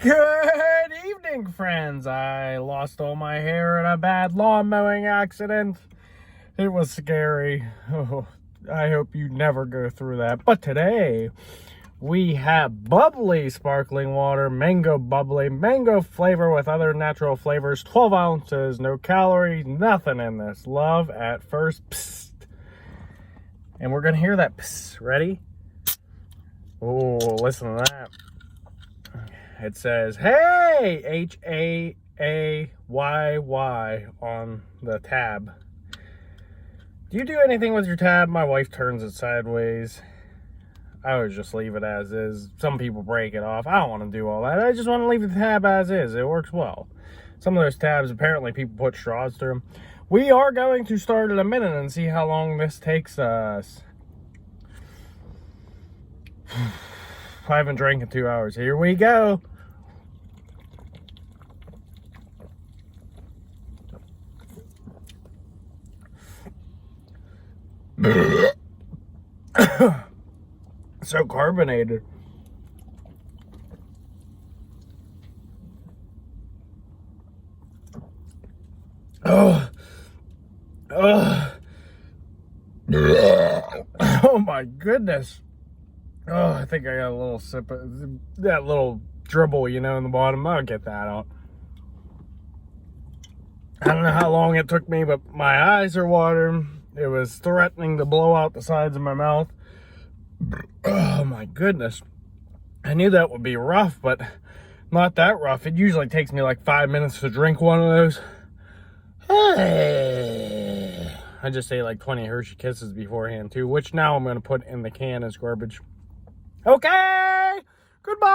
Good evening, friends. I lost all my hair in a bad lawn mowing accident. It was scary. Oh, I hope you never go through that. But today, we have Bubly sparkling water, mango bubbly, mango flavor with other natural flavors, 12 ounces, no calories, nothing in this. Love at first psst. And we're going to hear that psst. Ready? Oh, listen to that. It says, hey, H-A-A-Y-Y on the tab. Do you do anything with your tab? My wife turns it sideways. I always just leave it as is. Some people break it off. I don't want to do all that. I just want to leave the tab as is. It works well. Some of those tabs, apparently people put straws through them. We are going to start in a minute and see how long this takes us. I haven't drank in 2 hours. Here we go. So carbonated. Oh my goodness. Oh, I think I got a little sip of that little dribble, you know, in the bottom. I'll get that out. I don't know how long it took me, but my eyes are watering. It was threatening to blow out the sides of my mouth. Oh my goodness. I knew that would be rough, but not that rough. It usually takes me like 5 minutes to drink one of those. I just ate like 20 Hershey Kisses beforehand too, which now I'm going to put in the can as garbage. Okay, goodbye.